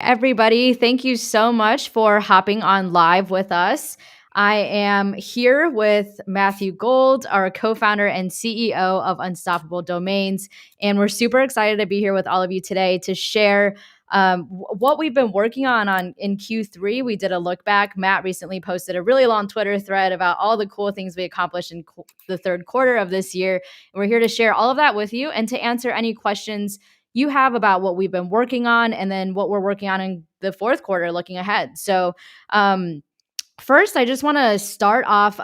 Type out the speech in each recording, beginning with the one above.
Everybody, thank you so much for hopping on live with us. I am here with Matthew Gould, our co founder and CEO of Unstoppable Domains. And we're super excited to be here with all of you today to share what we've been working on in Q3. We did a look back. Matt recently posted a really long Twitter thread about all the cool things we accomplished in the third quarter of this year. And we're here to share all of that with you and to answer any questions you have about what we've been working on and then what we're working on in the fourth quarter looking ahead. So, first, I just want to start off.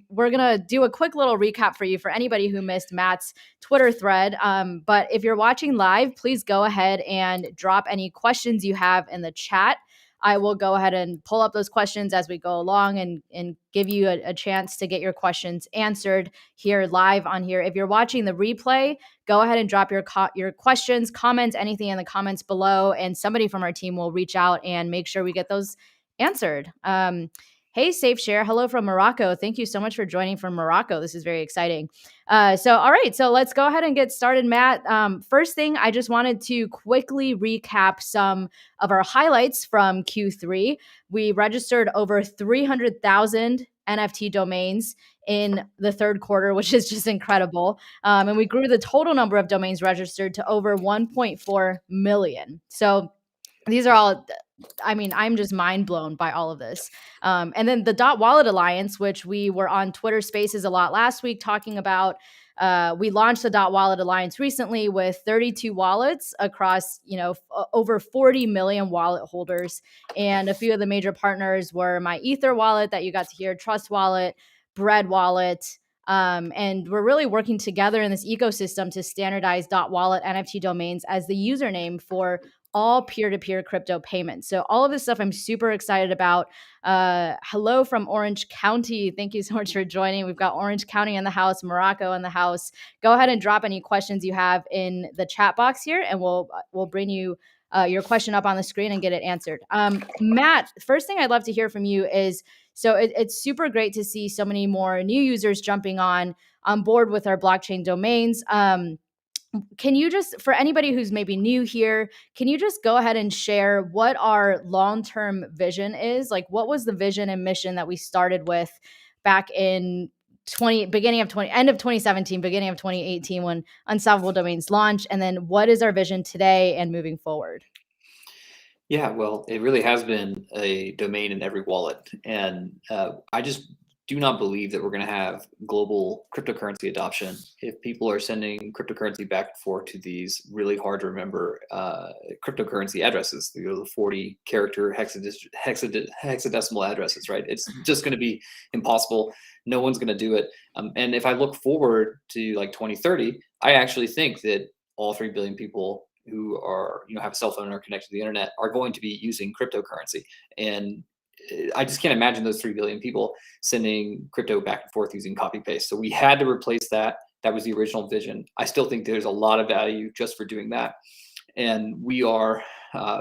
We're going to do a quick little recap for you for anybody who missed Matt's Twitter thread. But if you're watching live, please go ahead and drop any questions you have in the chat. I will go ahead and pull up those questions as we go along and give you a chance to get your questions answered here live on here. If you're watching the replay, go ahead and drop your questions, comments, anything in the comments below, and somebody from our team will reach out and make sure we get those answered. Hey, Safe Share. Hello from Morocco. Thank you so much for joining from Morocco. This is very exciting. All right. So let's go ahead and get started, Matt. First thing, I just wanted to quickly recap some of our highlights from Q3. We registered over 300,000 NFT domains in the third quarter, which is just incredible. And we grew the total number of domains registered to over 1.4 million. So these are all, I mean, I'm just mind blown by all of this. And then the Dot Wallet Alliance, which we were on Twitter Spaces a lot last week talking about. We launched the Dot Wallet Alliance recently with 32 wallets across, over 40 million wallet holders. And a few of the major partners were my Ether wallet that you got to hear, Trust Wallet, Bread Wallet. And we're really working together in this ecosystem to standardize Dot Wallet NFT domains as the username for all peer-to-peer crypto payments. So all of this stuff I'm super excited about. Hello from Orange County. Thank you so much for joining. We've got Orange County in the house, Morocco in the house. Go ahead and drop any questions you have in the chat box here, and we'll bring you your question up on the screen and get it answered. Matt, first thing I'd love to hear from you is, so it's super great to see so many more new users jumping on board with our blockchain domains. Can you just, for anybody who's maybe new here, can you just go ahead and share what our long-term vision is? Like, what was the vision and mission that we started with back in end of 2017, beginning of 2018 when Unstoppable Domains launched? And then what is our vision today and moving forward? Yeah, well, it really has been a domain in every wallet. And I just do not believe that we're going to have global cryptocurrency adoption if people are sending cryptocurrency back and forth to these really hard to remember cryptocurrency addresses, the 40-character hexadecimal addresses, right? It's just going to be impossible. No one's going to do it. And if I look forward to like 2030, I actually think that all 3 billion people who are, have a cell phone and are connected to the internet are going to be using cryptocurrency. And I just can't imagine those 3 billion people sending crypto back and forth using copy paste. So we had to replace that. That was the original vision. I still think there's a lot of value just for doing that. And we are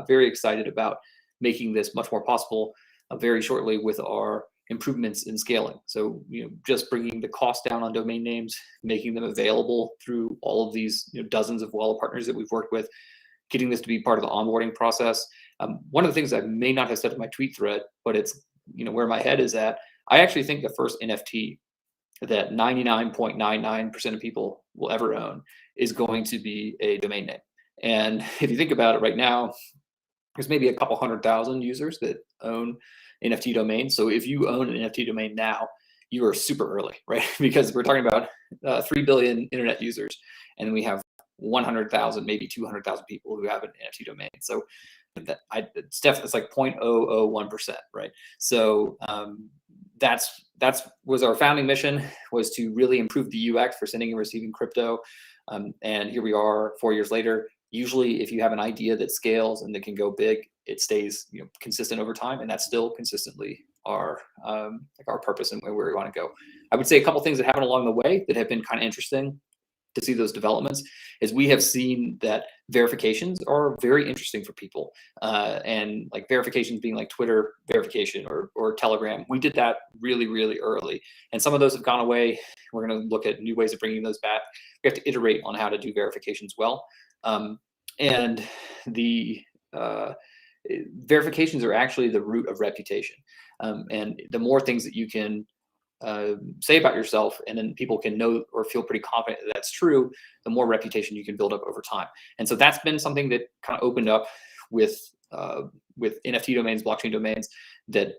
very excited about making this much more possible very shortly with our improvements in scaling. So, just bringing the cost down on domain names, making them available through all of these dozens of wallet partners that we've worked with, getting this to be part of the onboarding process. One of the things I may not have said in my tweet thread, but it's where my head is at. I actually think the first NFT that 99.99% of people will ever own is going to be a domain name. And if you think about it right now, there's maybe a couple 100,000 users that own NFT domains. So if you own an NFT domain now, you are super early, right? Because we're talking about 3 billion internet users, and we have 100,000, maybe 200,000 people who have an NFT domain. So it's like 0.001%, right? So that's was our founding mission, was to really improve the UX for sending and receiving crypto. And here we are 4 years later. Usually, if you have an idea that scales and that can go big, it stays consistent over time, and that's still consistently our purpose and where we want to go. I would say a couple things that happened along the way that have been kind of interesting to see those developments is we have seen that verifications are very interesting for people, and like verifications being like Twitter verification or Telegram. We did that really, really early, and some of those have gone away. We're going to look at new ways of bringing those back. We have to iterate on how to do verifications well. And verifications are actually the root of reputation. And the more things that you can say about yourself, and then people can know or feel pretty confident that that's true, the more reputation you can build up over time. And so that's been something that kind of opened up with NFT domains, blockchain domains, that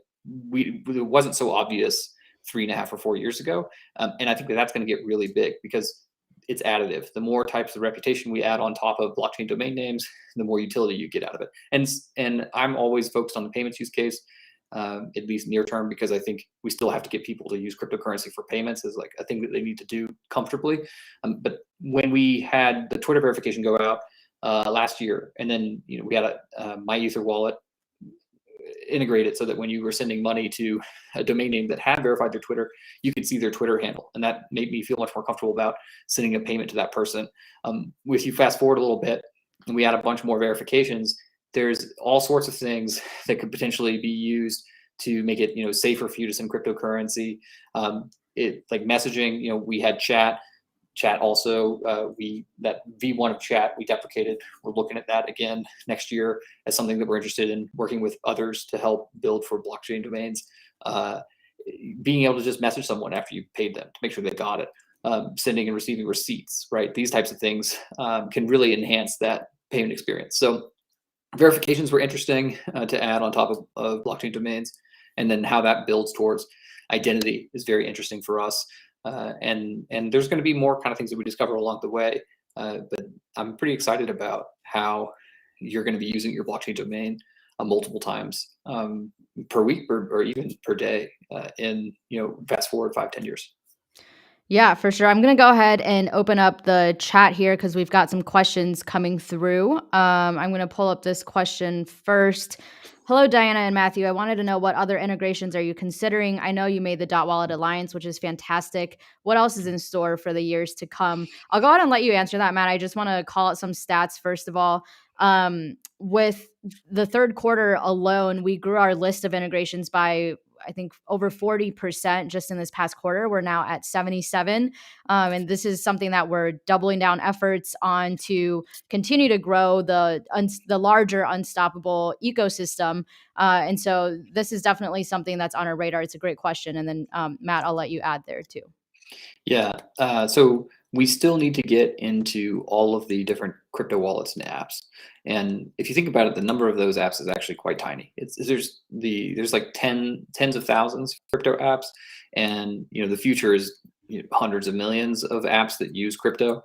it wasn't so obvious 3.5 or 4 years ago. And I think that that's going to get really big because it's additive. The more types of reputation we add on top of blockchain domain names, the more utility you get out of it. And I'm always focused on the payments use case, at least near term, because I think we still have to get people to use cryptocurrency for payments is like a thing that they need to do comfortably. But when we had the Twitter verification go out last year, and then we had a My Ether wallet integrated so that when you were sending money to a domain name that had verified their Twitter, you could see their Twitter handle, and that made me feel much more comfortable about sending a payment to that person. If you fast forward a little bit, and we had a bunch more verifications, there's all sorts of things that could potentially be used to make it safer for you to send cryptocurrency. Like messaging, we had chat also, that V1 of chat we deprecated. We're looking at that again next year as something that we're interested in working with others to help build for blockchain domains. Being able to just message someone after you paid them to make sure they got it, sending and receiving receipts, right? These types of things can really enhance that payment experience. So verifications were interesting to add on top of blockchain domains, and then how that builds towards identity is very interesting for us. And there's going to be more kind of things that we discover along the way. But I'm pretty excited about how you're going to be using your blockchain domain multiple times per week or even per day in fast forward 5-10 years. Yeah, for sure. I'm going to go ahead and open up the chat here because we've got some questions coming through. I'm going to pull up this question first. Hello, Diana and Matthew. I wanted to know, what other integrations are you considering? I know you made the Dot Wallet Alliance, which is fantastic. What else is in store for the years to come? I'll go ahead and let you answer that, Matt. I just want to call out some stats first of all. With the third quarter alone, we grew our list of integrations by, I think, over 40% just in this past quarter. We're now at 77. And this is something that we're doubling down efforts on to continue to grow the larger Unstoppable ecosystem. And so this is definitely something that's on our radar. It's a great question. And then Matt, I'll let you add there too. Yeah. So we still need to get into all of the different crypto wallets and apps. And if you think about it, the number of those apps is actually quite tiny. There's like tens of thousands of crypto apps, and the future is hundreds of millions of apps that use crypto.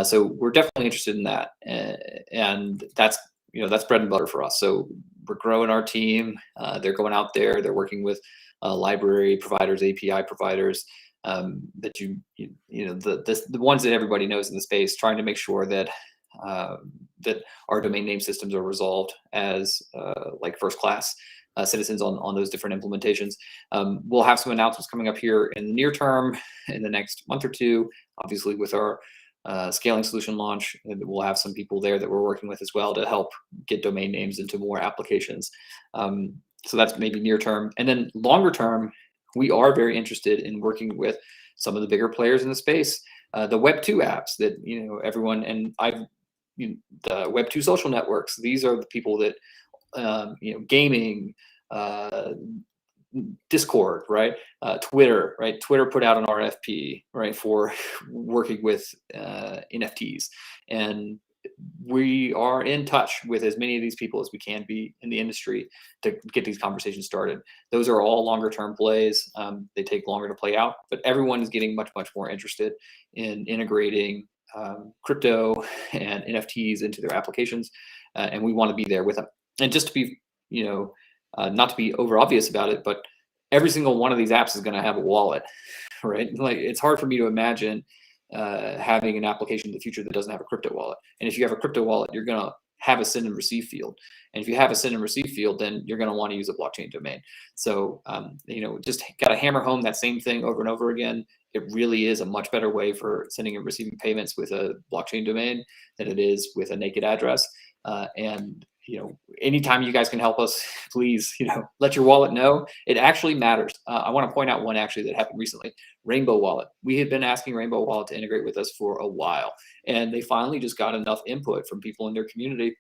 So we're definitely interested in that, and that's bread and butter for us. So we're growing our team. They're going out there. They're working with library providers, API providers. That the ones that everybody knows in the space, trying to make sure that that our domain name systems are resolved as like first class citizens on those different implementations. We'll have some announcements coming up here in the near term, in the next month or two, obviously with our scaling solution launch. And we'll have some people there that we're working with as well to help get domain names into more applications. So that's maybe near term. And then longer term, we are very interested in working with some of the bigger players in the space, the Web2 apps that everyone, and the Web2 social networks. These are the people that gaming, Discord, right? Twitter, right? Twitter put out an RFP, right, for working with NFTs, and we are in touch with as many of these people as we can be in the industry to get these conversations started. Those are all longer term plays. They take longer to play out, but everyone is getting much more interested in integrating crypto and NFTs into their applications, and we want to be there with them. And just to be, not to be over obvious about it, but every single one of these apps is going to have a wallet, right? Like, it's hard for me to imagine having an application in the future that doesn't have a crypto wallet. And if you have a crypto wallet, you're going to have a send and receive field. And if you have a send and receive field, then you're going to want to use a blockchain domain. So, just got to hammer home that same thing over and over again. It really is a much better way for sending and receiving payments with a blockchain domain than it is with a naked address. And anytime you guys can help us, please, let your wallet know. It actually matters. I want to point out one actually that happened recently. Rainbow Wallet. We had been asking Rainbow Wallet to integrate with us for a while, and they finally just got enough input from people in their community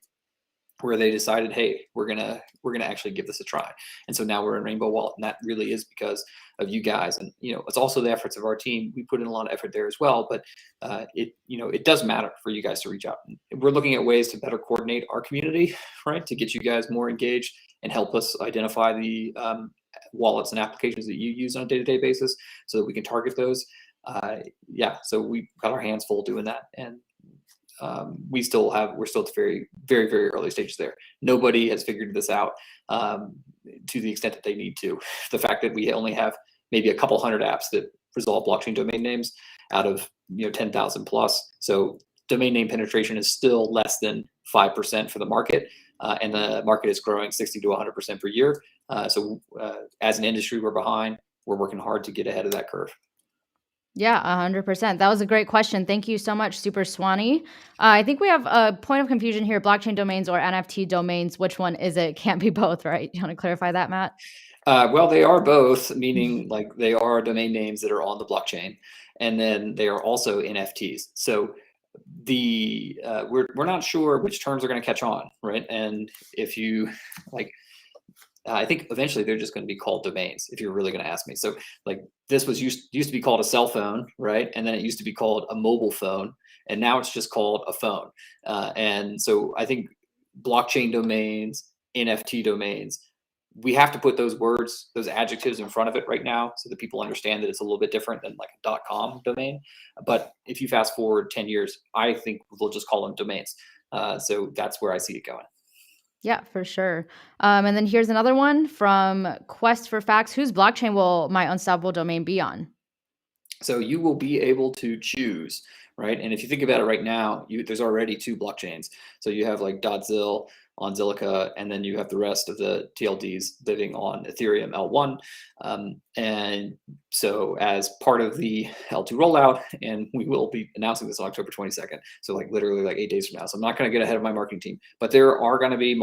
where they decided, hey, we're gonna actually give this a try. And so now we're in Rainbow Wallet, and that really is because of you guys. And it's also the efforts of our team. We put in a lot of effort there as well, but it does matter for you guys to reach out. And we're looking at ways to better coordinate our community, right, to get you guys more engaged and help us identify the wallets and applications that you use on a day-to-day basis, so that we can target those. So we got our hands full doing that, and we're still at the very, very, very early stages there. Nobody has figured this out to the extent that they need to. The fact that we only have maybe a couple hundred apps that resolve blockchain domain names out of 10,000 plus. So domain name penetration is still less than 5% for the market, and the market is growing 60 to 100% per year. So as an industry, we're behind. We're working hard to get ahead of that curve. Yeah, 100%. That was a great question. Thank you so much, Super Swanee. I think we have a point of confusion here: blockchain domains or NFT domains. Which one is it? Can't be both, right? You want to clarify that, Matt? Well, they are both, meaning like they are domain names that are on the blockchain, and then they are also NFTs. So we're not sure which terms are going to catch on, right? And if you like, I think eventually they're just going to be called domains, if you're really going to ask me. So like this was used to be called a cell phone, right? And then it used to be called a mobile phone, and now it's just called a phone. And so I think blockchain domains, NFT domains, we have to put those words, those adjectives in front of it right now, so that people understand that it's a little bit different than like a .com domain. But if you fast forward 10 years, I think we'll just call them domains. So that's where I see it going. Yeah, for sure. And then here's another one from Quest for Facts. Whose blockchain will my unstoppable domain be on? So you will be able to choose, right? And if you think about it right now, there's already two blockchains. So you have like .zil on Zilliqa, and then you have the rest of the TLDs living on Ethereum L1. And so as part of the L2 rollout, and we will be announcing this on October 22nd, so like literally like 8 days from now. So I'm not going to get ahead of my marketing team, but there are going to be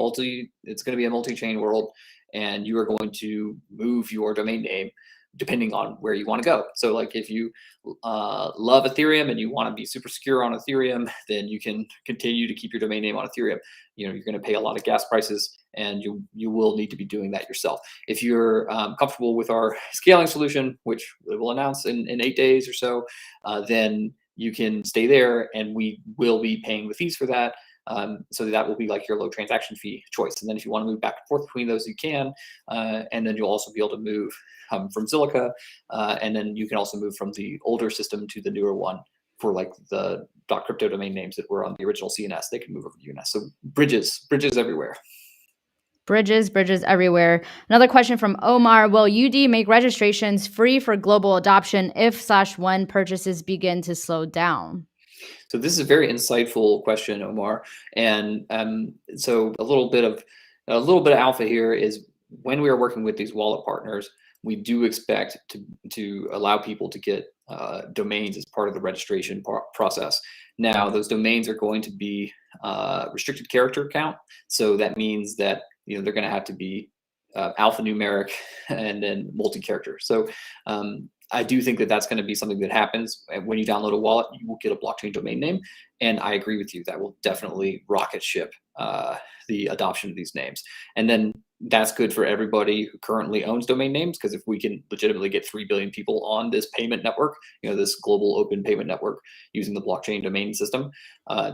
it's going to be a multi-chain world, and you are going to move your domain name depending on where you want to go. So like if you love Ethereum and you want to be super secure on Ethereum, then you can continue to keep your domain name on Ethereum. You're going to pay a lot of gas prices, and you will need to be doing that yourself. If you're comfortable with our scaling solution, which we will announce in 8 days or so, then you can stay there, and we will be paying the fees for that. So that will be like your low transaction fee choice. And then if you want to move back and forth between those, you can. And then you'll also be able to move from Zilliqa. And then you can also move from the older system to the newer one for like the .crypto domain names that were on the original CNS. They can move over to UNS. So bridges everywhere. Bridges everywhere. Another question from Omar. Will UD make registrations free for global adoption if/when purchases begin to slow down? So this is a very insightful question, Omar. And so a little bit of alpha here is when we are working with these wallet partners, we do expect to allow people to get domains as part of the registration process. Now, those domains are going to be restricted character count. So that means that they're going to have to be alphanumeric and then multi-character. So I do think that that's going to be something that happens when you download a wallet. You will get a blockchain domain name, and I agree with you. That will definitely rocket ship the adoption of these names. And then that's good for everybody who currently owns domain names, because if we can legitimately get 3 billion people on this payment network, this global open payment network using the blockchain domain system,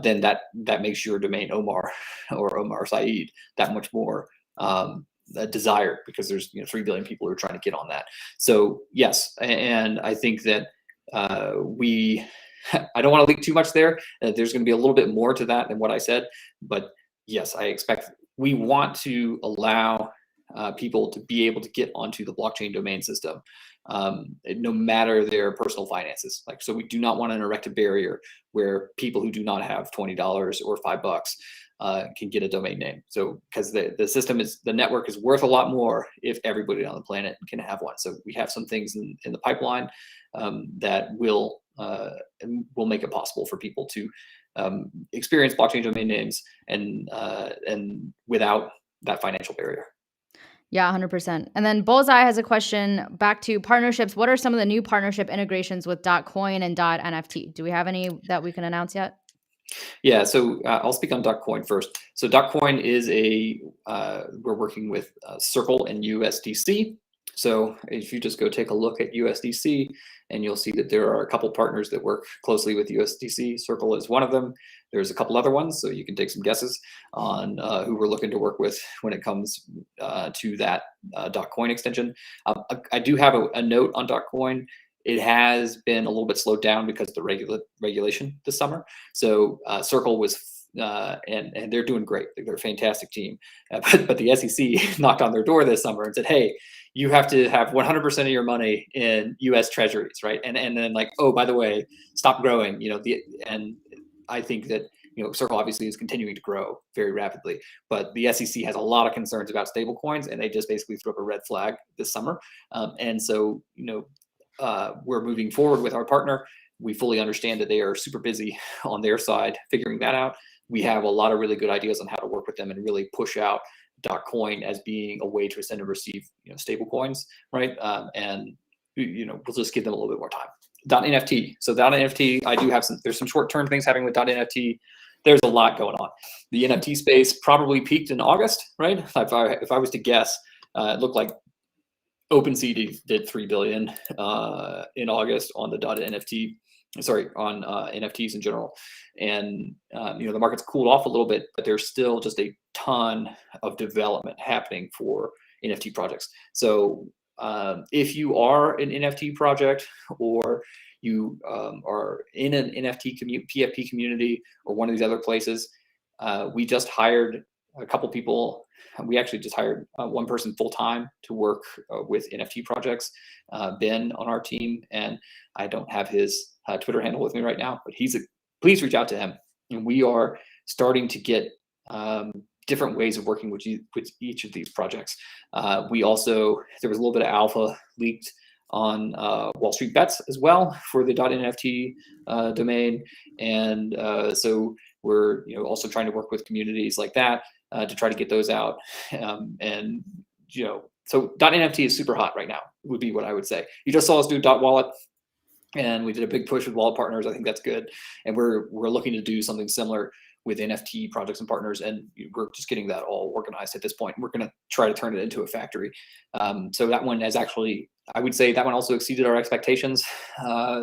then that makes your domain Omar or Omar Saeed that much more desired, because there's 3 billion people who are trying to get on that. So yes, and I think that I don't want to leak too much there. There's going to be a little bit more to that than what I said, but yes, I expect we want to allow people to be able to get onto the blockchain domain system, no matter their personal finances. So we do not want to erect a barrier where people who do not have $20 or $5 can get a domain name. So because the network is worth a lot more if everybody on the planet can have one. So we have some things in the pipeline that will make it possible for people to experience blockchain domain names and without that financial barrier. Yeah, 100%. And then Bullseye has a question back to partnerships. What are some of the new partnership integrations with .coin and .nft? Do we have any that we can announce yet? Yeah, so I'll speak on Duckcoin first. So Duckcoin is we're working with Circle and USDC. So if you just go take a look at USDC, and you'll see that there are a couple partners that work closely with USDC. Circle is one of them. There's a couple other ones, so you can take some guesses on who we're looking to work with when it comes to that Duckcoin extension. I do have a note on Duckcoin. It has been a little bit slowed down because of the regulation this summer. So Circle was, and they're doing great. They're a fantastic team. But the SEC knocked on their door this summer and said, hey, you have to have 100% of your money in U.S. Treasuries, right? And then like, oh, by the way, stop growing. And I think that Circle obviously is continuing to grow very rapidly, but the SEC has a lot of concerns about stable coins, and they just basically threw up a red flag this summer. And so we're moving forward with our partner. We fully understand that they are super busy on their side figuring that out. We have a lot of really good ideas on how to work with them and really push out Coin as being a way to send and receive stable coins, right? And we'll just give them a little bit more time. .nft. So .nft, I do have there's some short-term things happening with .nft. There's a lot going on. The NFT space probably peaked in August, right? If I was to guess, it looked like OpenSea did $3 billion in August on the NFT. Sorry, on NFTs in general, and the market's cooled off a little bit, but there's still just a ton of development happening for NFT projects. So if you are an NFT project, or you are in an NFT PFP community, or one of these other places, we just hired a couple people. We actually just hired one person full-time to work with NFT projects, Ben on our team, and I don't have his Twitter handle with me right now, but please reach out to him. And we are starting to get different ways of working with each of these projects. There was a little bit of alpha leaked on Wall Street Bets as well for the .nft domain, and so we're also trying to work with communities like that to try to get those out. So .nft is super hot right now, would be what I would say. You just saw us do .wallet, and we did a big push with wallet partners. I think that's good, and we're looking to do something similar with NFT projects and partners, and we're just getting that all organized at this point. We're going to try to turn it into a factory. So that one has actually, I would say that one also exceeded our expectations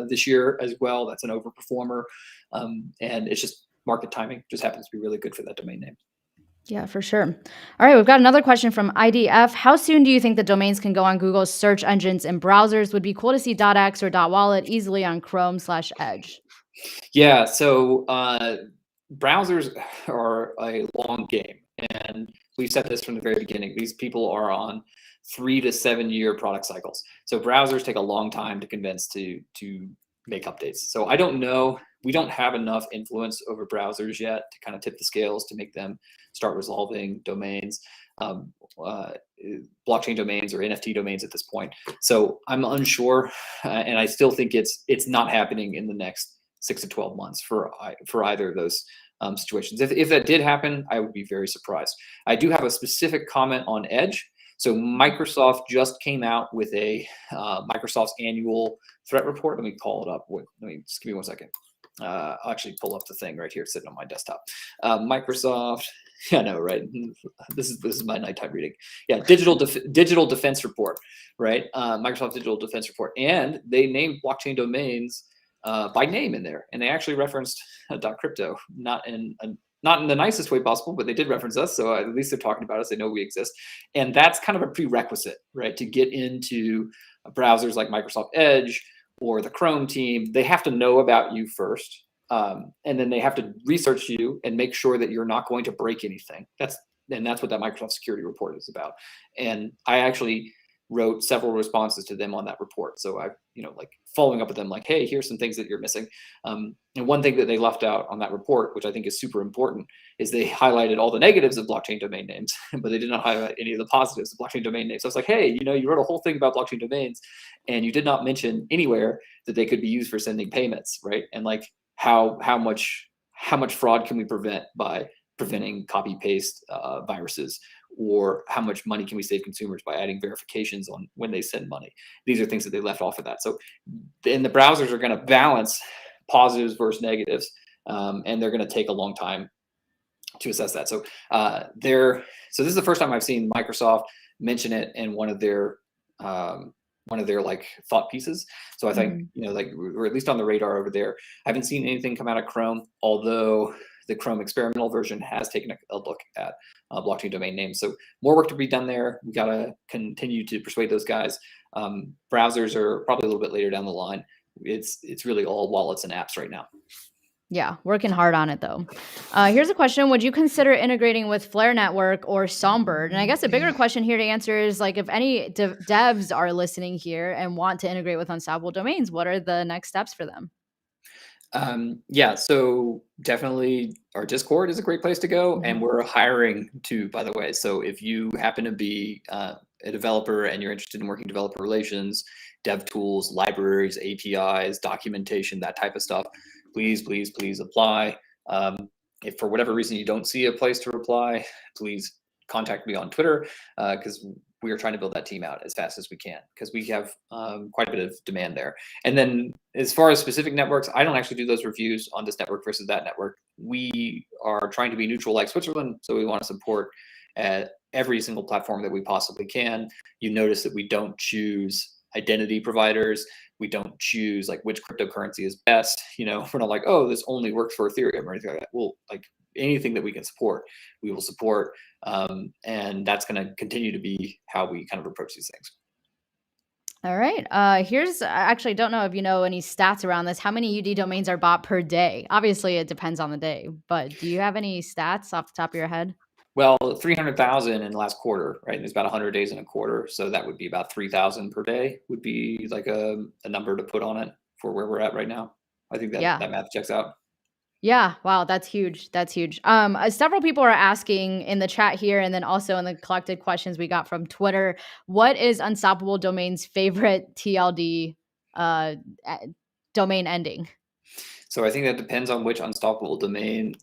this year as well. That's an overperformer, and it's just market timing just happens to be really good for that domain name. Yeah, for sure. All right, we've got another question from IDF. How soon do you think the domains can go on Google's search engines and browsers? Would be cool to see .x or .wallet easily on Chrome/Edge. Yeah, so browsers are a long game, and we've said this from the very beginning. These people are on 3 to 7 year product cycles. So browsers take a long time to convince to make updates. So I don't know. We don't have enough influence over browsers yet to kind of tip the scales to make them start resolving domains, blockchain domains or NFT domains at this point. So I'm unsure, and I still think it's not happening in the next 6 to 12 months for either of those situations. If that did happen, I would be very surprised. I do have a specific comment on Edge. So Microsoft just came out with a Microsoft's annual threat report. Let me call it up. Just give me 1 second. I'll actually pull up the thing right here sitting on my desktop. Microsoft, I know, right? This is my nighttime reading. Yeah, digital defense report, right? Microsoft digital defense report, and they named blockchain domains by name in there, and they actually referenced .crypto, not in the nicest way possible, but they did reference us, so at least they're talking about us. They know we exist, and that's kind of a prerequisite, right, to get into browsers like Microsoft Edge or the Chrome team. They have to know about you first, and then they have to research you and make sure that you're not going to break anything. That's what that Microsoft security report is about. And I actually wrote several responses to them on that report. So I, like following up with them, like, hey, here's some things that you're missing. And one thing that they left out on that report, which I think is super important, is they highlighted all the negatives of blockchain domain names, but they did not highlight any of the positives of blockchain domain names. So I was like, hey, you wrote a whole thing about blockchain domains, and you did not mention anywhere that they could be used for sending payments, right? And like how much fraud can we prevent by preventing copy paste viruses, or how much money can we save consumers by adding verifications on when they send money? These are things that they left off of that. So, and the browsers are going to balance positives versus negatives and they're going to take a long time to assess that. So so this is the first time I've seen Microsoft mention it in one of their like thought pieces. So I think like we're at least on the radar over there. I haven't seen anything come out of Chrome, although the Chrome experimental version has taken a look at blockchain domain names. So more work to be done there. We got to continue to persuade those guys. Browsers are probably a little bit later down the line. It's really all wallets and apps right now. Yeah, working hard on it though. Here's a question. Would you consider integrating with Flare Network or Songbird? And I guess a bigger question here to answer is like, if any devs are listening here and want to integrate with Unstoppable Domains, what are the next steps for them? Yeah, so definitely our Discord is a great place to go, and we're hiring too, by the way. So if you happen to be a developer and you're interested in working developer relations, dev tools, libraries, APIs, documentation, that type of stuff, please, please, please apply. If for whatever reason you don't see a place to reply, please contact me on Twitter, because we are trying to build that team out as fast as we can, because we have quite a bit of demand there. And then as far as specific networks, I don't actually do those reviews on this network versus that network. We are trying to be neutral like Switzerland, so we want to support every single platform that we possibly can. You notice that we don't choose identity providers. We don't choose like which cryptocurrency is best. We're not like, oh, this only works for Ethereum or anything like that. Well, like anything that we can support, we will support. And that's going to continue to be how we kind of approach these things. All right. I actually don't know if you know any stats around this. How many UD domains are bought per day? Obviously, it depends on the day, but do you have any stats off the top of your head? Well, 300,000 in the last quarter, right? There's about 100 days in a quarter. So that would be about 3,000 per day would be like a number to put on it for where we're at right now. I think that math checks out. Yeah. Wow. That's huge. That's huge. Several people are asking in the chat here, and then also in the collected questions we got from Twitter, what is Unstoppable Domain's favorite TLD domain ending? So I think that depends on which Unstoppable Domain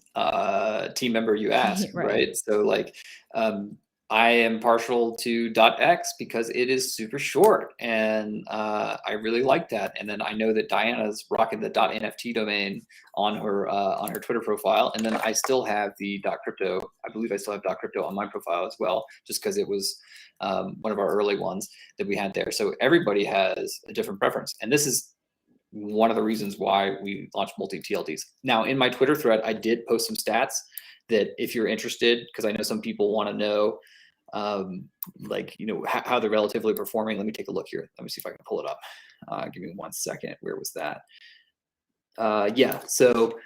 team member you ask, right? So like, I am partial to .x because it is super short, and I really like that. And then I know that Diana's rocking the .nft domain on her Twitter profile, and then I still have the .crypto. I believe I still have .crypto on my profile as well, just because it was one of our early ones that we had there. So everybody has a different preference, and this is one of the reasons why we launched multi-TLDs. Now, in my Twitter thread, I did post some stats that if you're interested, because I know some people want to know, how they're relatively performing. Let me take a look here. Let me see if I can pull it up. Give me 1 second. Where was that? Yeah, so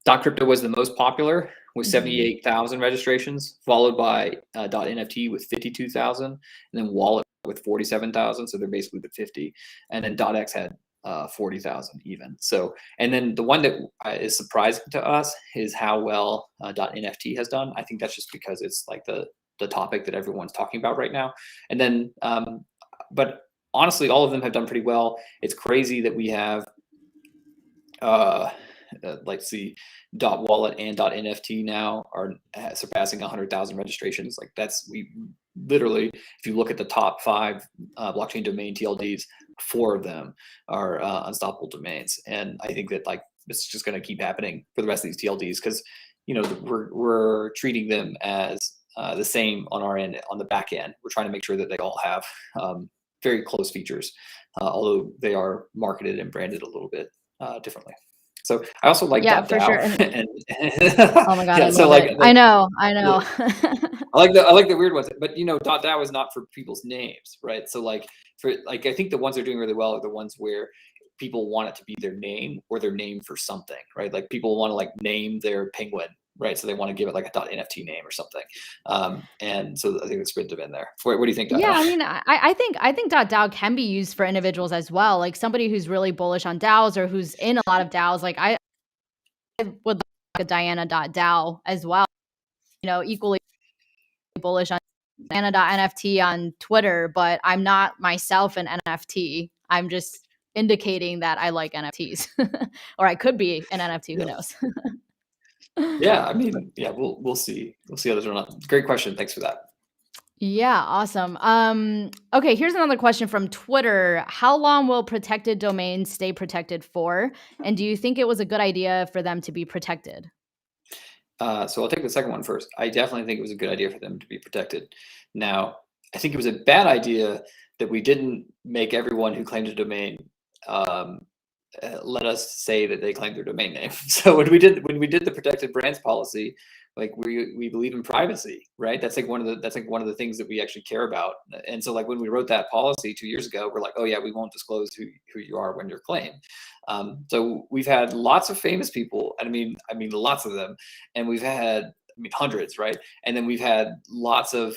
.crypto was the most popular with 78,000 registrations, followed by .nft with 52,000, and then Wallet with 47,000. So they're basically the 50, and then .x had 40,000 even. So, and then the one that is surprising to us is how well .nft has done. I think that's just because it's like the topic that everyone's talking about right now. And then, but honestly, all of them have done pretty well. It's crazy that we have like the .wallet and .nft now are surpassing 100,000 registrations. Like we literally, if you look at the top 5 blockchain domain TLDs, 4 of them are unstoppable domains. And I think that like it's just going to keep happening for the rest of these TLDs, because we're treating them as the same on our end. On the back end, we're trying to make sure that they all have very close features, although they are marketed and branded a little bit differently. So I also like for sure. and oh my god, I know. I like the weird ones, but .DAO is not for people's names, right? So I think the ones that are doing really well are the ones where people want it to be their name or their name for something, right? Like people want to like name their penguin, right? So they want to give it like a .nft name or something. And so I think it's good to be in there. What do you think, Diana? Yeah, I mean, I think .DAO can be used for individuals as well. Like somebody who's really bullish on DAOs or who's in a lot of DAOs. Like I would like a Diana.DAO as well. Equally bullish on Diana.NFT on Twitter, but I'm not myself an NFT. I'm just indicating that I like NFTs, or I could be an NFT. Who knows? Yeah, I mean, yeah, we'll see. We'll see how those run out. Great question. Thanks for that. Yeah, awesome. Okay, here's another question from Twitter. How long will protected domains stay protected for? And do you think it was a good idea for them to be protected? So I'll take the second one first. I definitely think it was a good idea for them to be protected. Now, I think it was a bad idea that we didn't make everyone who claimed a domain um, let us say that they claimed their domain name. So when we did the protected brands policy, like we believe in privacy, right? That's like one of the things that we actually care about. And so like when we wrote that policy 2 years ago, we're like, oh yeah, we won't disclose who you are when you're claimed. So we've had lots of famous people, and I mean lots of them, and we've had hundreds, right? And then we've had lots of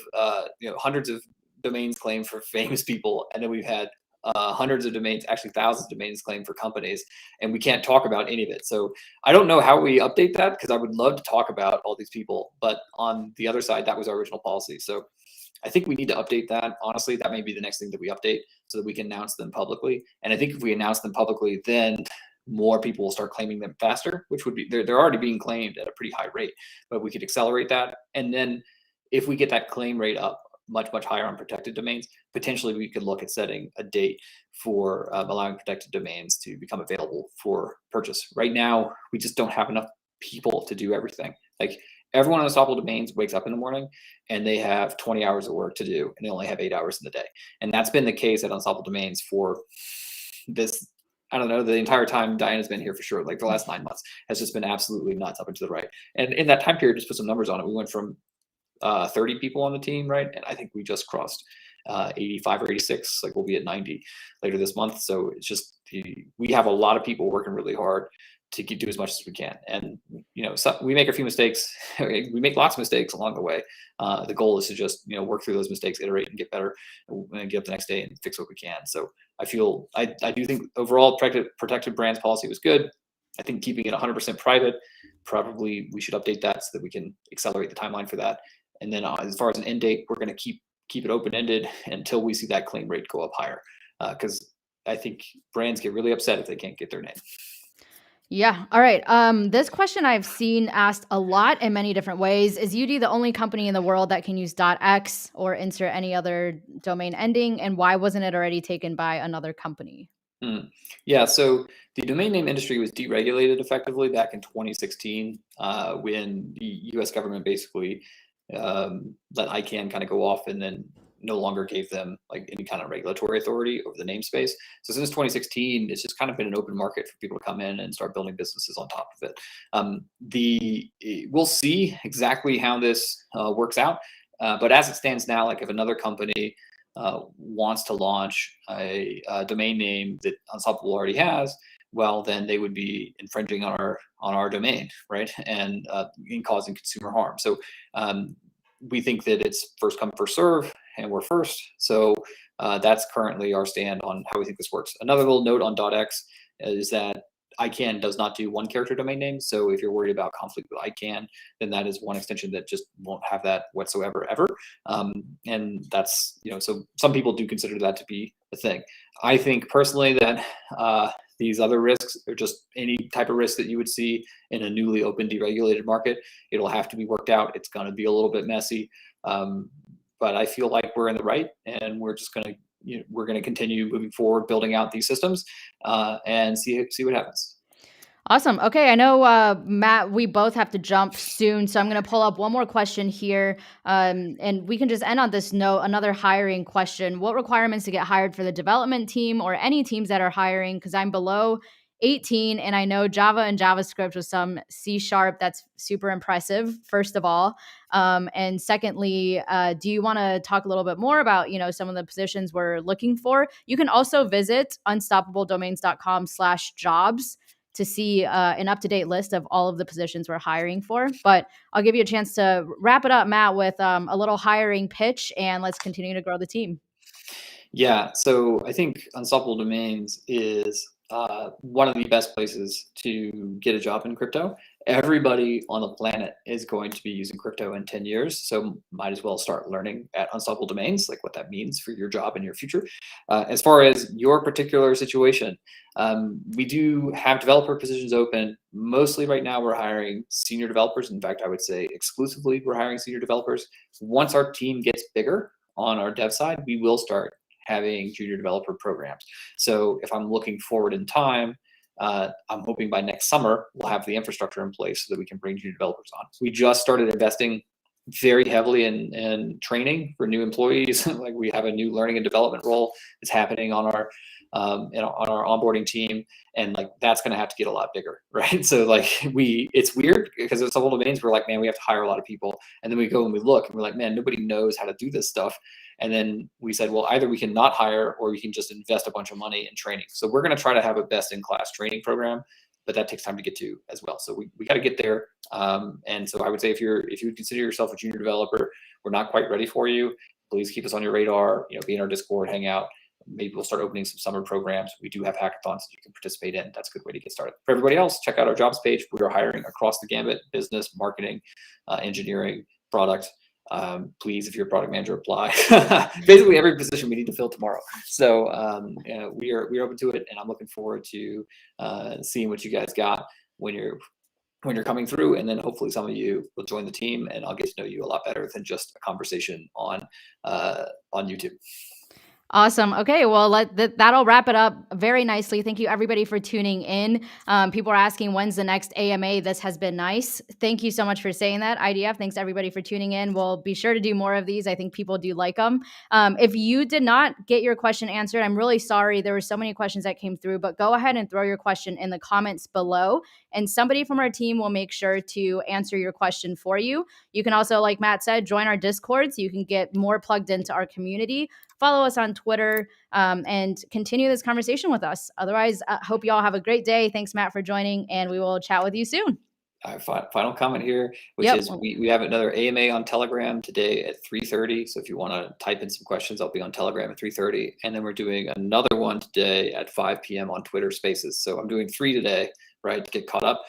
hundreds of domains claimed for famous people, and then we've had hundreds of domains, actually thousands of domains claimed for companies, and we can't talk about any of it. So I don't know how we update that because I would love to talk about all these people, but on the other side, that was our original policy. So I think we need to update that. Honestly, that may be the next thing that we update so that we can announce them publicly. And I think if we announce them publicly, then more people will start claiming them faster, which would be they're already being claimed at a pretty high rate, but we could accelerate that. And then if we get that claim rate up much higher on protected domains, potentially we could look at setting a date for allowing protected domains to become available for purchase. Right now, we just don't have enough people to do everything. Like everyone on Unstoppable Domains wakes up in the morning and they have 20 hours of work to do, and they only have 8 hours in the day. And that's been the case at Unstoppable Domains for this. I don't know, the entire time Diana's been here for sure. Like the last 9 months has just been absolutely nuts up and to the right. And in that time period, just put some numbers on it. We went from 30 people on the team, right? And I think we just crossed 85 or 86. Like we'll be at 90 later this month. So it's just we have a lot of people working really hard to do as much as we can. And so we make a few mistakes. We make lots of mistakes along the way. The goal is to just work through those mistakes, iterate, and get better, and get up the next day and fix what we can. So I do think overall protected brands policy was good. I think keeping it 100% private, probably we should update that so that we can accelerate the timeline for that. And then as far as an end date, we're going to keep it open-ended until we see that claim rate go up higher. Because I think brands get really upset if they can't get their name. Yeah. All right. This question I've seen asked a lot in many different ways. Is UD the only company in the world that can use .x or insert any other domain ending? And why wasn't it already taken by another company? Yeah, so the domain name industry was deregulated effectively back in 2016 when the U.S. government basically let ICANN kind of go off and then no longer gave them like any kind of regulatory authority over the namespace. So since 2016, it's just kind of been an open market for people to come in and start building businesses on top of it. We'll see exactly how this works out, but as it stands now, like if another company wants to launch a domain name that Unstoppable already has, well, then they would be infringing on our domain, right, and causing consumer harm. So we think that it's first come first serve, and we're first. So that's currently our stand on how we think this works. Another little note on .x is that ICANN does not do one character domain name. So if you're worried about conflict with ICANN, then that is one extension that just won't have that whatsoever ever. And that's, so some people do consider that to be a thing. I think personally that these other risks are just any type of risk that you would see in a newly open deregulated market. It'll have to be worked out. It's going to be a little bit messy. But I feel like we're in the right, and we're just going to we're going to continue moving forward, building out these systems, and see what happens. Awesome. Okay. I know, Matt, we both have to jump soon. So I'm going to pull up one more question here. And we can just end on this note. Another hiring question. What requirements to get hired for the development team or any teams that are hiring? Because I'm below 18 and I know Java and JavaScript with some C#. That's super impressive, first of all. And secondly, do you want to talk a little bit more about, some of the positions we're looking for? You can also visit unstoppabledomains.com/jobs to see an up-to-date list of all of the positions we're hiring for. But I'll give you a chance to wrap it up, Matt, with a little hiring pitch, and let's continue to grow the team. Yeah, so I think Unstoppable Domains is one of the best places to get a job in crypto. Everybody on the planet is going to be using crypto in 10 years. So might as well start learning at Unstoppable Domains, like what that means for your job and your future. As far as your particular situation, we do have developer positions open. Mostly right now, we're hiring senior developers. In fact, I would say exclusively we're hiring senior developers. Once our team gets bigger on our dev side, we will start having junior developer programs. So if I'm looking forward in time, I'm hoping by next summer we'll have the infrastructure in place so that we can bring junior developers on. We just started investing very heavily in training for new employees. Like we have a new learning and development role that's happening on our onboarding team, and like that's going to have to get a lot bigger, right? So like it's weird because it's a little domains. We're like, man, we have to hire a lot of people, and then we go and we look, and we're like, man, nobody knows how to do this stuff. And then we said, well, either we can not hire or we can just invest a bunch of money in training. So we're going to try to have a best-in-class training program, but that takes time to get to as well. So we got to get there. And so I would say if you would consider yourself a junior developer, we're not quite ready for you. Please keep us on your radar. Be in our Discord, hang out. Maybe we'll start opening some summer programs. We do have hackathons that you can participate in. That's a good way to get started. For everybody else, check out our jobs page. We are hiring across the gamut: business, marketing, engineering, product. Please, if you're a product manager, apply. Basically every position we need to fill tomorrow. So we're open to it, and I'm looking forward to seeing what you guys got when you're coming through, and then hopefully some of you will join the team, and I'll get to know you a lot better than just a conversation on YouTube. Awesome. Okay, well, that'll wrap it up very nicely. Thank you, everybody, for tuning in. People are asking, when's the next AMA? This has been nice. Thank you so much for saying that, IDF. Thanks, everybody, for tuning in. We'll be sure to do more of these. I think people do like them. If you did not get your question answered, I'm really sorry. There were so many questions that came through, but go ahead and throw your question in the comments below, and somebody from our team will make sure to answer your question for you. You can also, like Matt said, join our Discord so you can get more plugged into our community. Follow us on Twitter and continue this conversation with us. Otherwise, I hope you all have a great day. Thanks, Matt, for joining, and we will chat with you soon. Final comment here, which is we have another AMA on Telegram today at 3:30. So if you want to type in some questions, I'll be on Telegram at 3:30. And then we're doing another one today at 5 p.m. on Twitter Spaces. So I'm doing 3 today, right, to get caught up.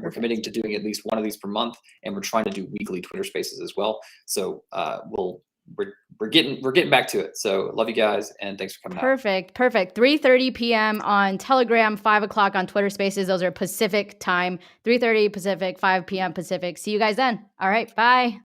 We're committing to doing at least one of these per month, and we're trying to do weekly Twitter Spaces as well. So we're getting back to it. So love you guys, and thanks for coming out. Perfect. 3:30 p.m. on Telegram, 5 o'clock on Twitter Spaces. Those are Pacific time. 3:30 Pacific, 5 p.m. Pacific. See you guys then. All right. Bye.